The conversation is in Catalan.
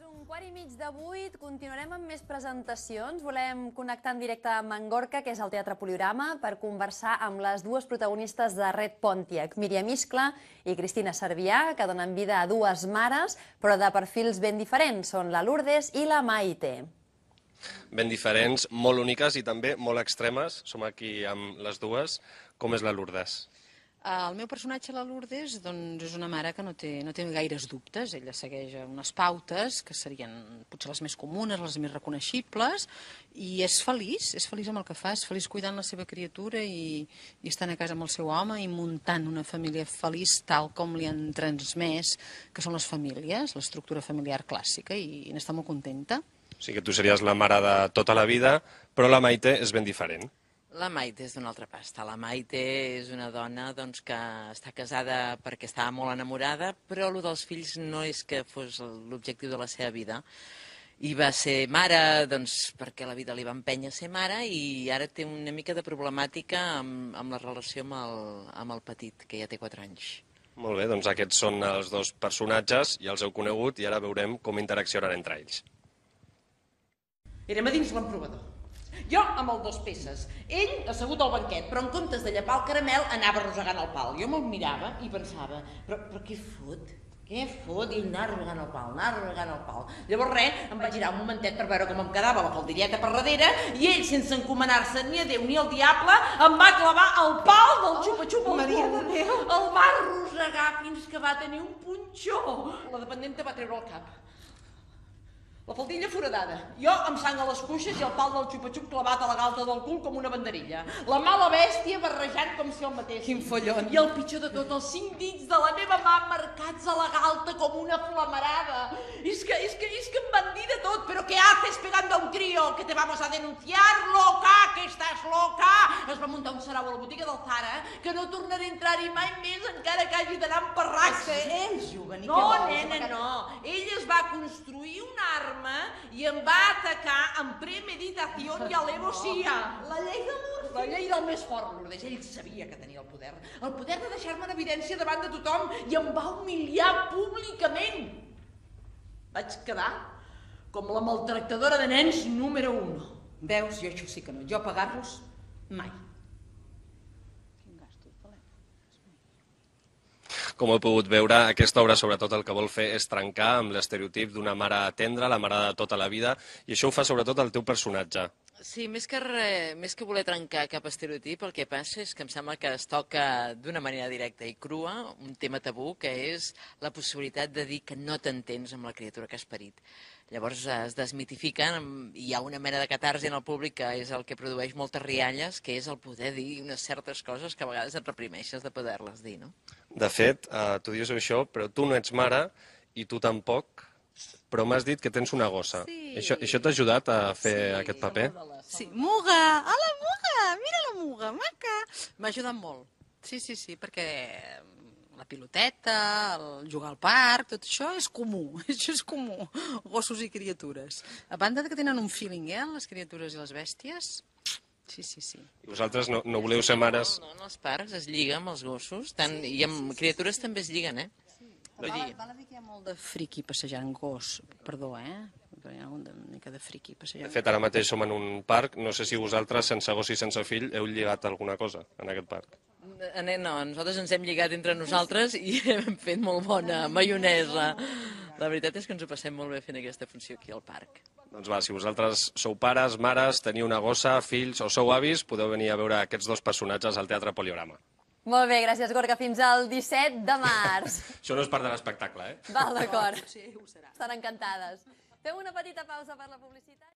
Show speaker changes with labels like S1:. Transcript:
S1: Un quart i mig de 8, continuarem amb més presentacions. Volem connectar en directe amb en Gorka, que és al Teatre Poliorama, per conversar amb les dues protagonistes de Red Pontiac, Míriam Iscla i Cristina Cervià, que donen vida a dues mares, però de perfils ben diferents. Són la Lourdes i la Maite.
S2: Ben diferents, molt úniques i també molt extremes. Som aquí amb les dues. Com és la Lourdes?
S3: El meu personatge, la Lourdes, doncs, és una mare que no té gaires dubtes. Ella segueix unes pautes que serien potser les més comunes, les més reconeixibles, i és feliç amb el que fa, és feliç cuidant la seva criatura i estant a casa amb el seu home i muntant una família feliç tal com li han transmès, que són les famílies, l'estructura familiar clàssica, i n'està molt contenta.
S2: O sigui que tu series la mare de tota la vida, però la Maite és ben diferent.
S4: La Maite és d'una altra pasta. La Maite és una dona que està casada perquè estava molt enamorada, però el dels fills no és que fos l'objectiu de la seva vida. I va ser mare perquè la vida li va empènyer a ser mare, i ara té una mica de problemàtica amb la relació amb el petit, que ja té 4 anys.
S2: Molt bé, doncs aquests són els dos personatges, ja els heu conegut i ara veurem com interaccionen entre ells.
S5: Érem a dins l'emprovador. Jo amb el 2 peces, ell assegut al banquet, però en comptes de llepar el caramel anava arrossegant el pal. Jo me'l mirava i pensava, però què fot? Què fot? I anar arrossegant el pal, Llavors res, em vaig girar un momentet per veure com em quedava la faldilleta per darrere, i ell, sense encomanar-se ni a Déu ni al diable, em va clavar el pal del xupa-xupa al cul. El va arrossegar fins que va tenir un punxó. La dependenta va treure el cap. La faldilla foradada, jo amb sang a les cuixes i el pal del xupa-xup clavat a la galta del cul com una banderilla. La mala bèstia barrejant com si el mateix. Quin follon. I el pitjor de tot, els 5 dits de la meva mà marcats a la galta com una flamarada. És que em van dir de tot. Però què haces pegando a un crío? Que te vamos a denunciar, loca, que estàs loca. Es va muntar un sarau a la botiga del Zara, que no tornaré a entrar-hi mai més encara que hagi d'anar amb parracs.
S6: Ells juguen i què
S5: No,
S6: vols?
S5: nena, no. Ell es va construir una arma i em va atacar amb premeditació i alevosía.
S6: La llei de Murphy.
S5: La llei del més fort, Lourdes. Ell sabia que tenia el poder de deixar-me en evidència davant de tothom, i em va humiliar públicament. Vaig quedar com la maltractadora de nens número 1.
S6: Veus, jo això sí que no. Jo pagar-los, mai.
S2: Com heu pogut veure, aquesta obra sobretot el que vol fer és trencar amb l'estereotip d'una mare tendra, la mare de tota la vida, i això ho fa sobretot el teu personatge.
S4: Sí, més que voler trencar cap estereotip, el que passa és que em sembla que es toca d'una manera directa i crua un tema tabú, que és la possibilitat de dir que no t'entens amb la criatura que has parit. Llavors es desmitifiquen, i hi ha una mena de catarsi en el públic que és el que produeix moltes rialles, que és el poder dir unes certes coses que a vegades et reprimeixes de poder-les dir, no?
S2: De fet, tu dius això, però tu no ets mare i tu tampoc, però m'has dit que tens una gossa.
S3: Sí.
S2: Això t'ha ajudat a fer aquest paper?
S3: Sí, Muga! Hola, Muga! Mira la Muga, maca! M'ha ajudat molt. Sí, perquè la piloteta, el jugar al parc, tot això és comú. Això és comú, gossos i criatures. A banda que tenen un feeling, les criatures i les bèsties. Sí.
S2: I vosaltres no voleu ser mares?
S4: No, en els parcs es lliga amb els gossos, i amb criatures també es lliguen,
S3: Val a dir que hi ha molt de friqui passejant gos. Perdó, però hi ha una mica de friqui passejant.
S2: De fet, ara mateix som en un parc. No sé si vosaltres, sense gos i sense fill, heu lligat alguna cosa en aquest parc.
S4: No, nosaltres ens hem lligat entre nosaltres i hem fet molt bona maionesa. La veritat és que ens ho passem molt bé fent aquesta funció aquí al parc.
S2: Doncs va, si vosaltres sou pares, mares, teniu una gossa, fills o sou avis, podeu venir a veure aquests dos personatges al Teatre Poliorama.
S1: Molt bé, gràcies, Gorka. Fins al 17 de març.
S2: Això no és part de l'espectacle,
S1: Val, d'acord.
S6: Sí, ho serà.
S1: Estan encantades. Fem una petita pausa per la publicitat.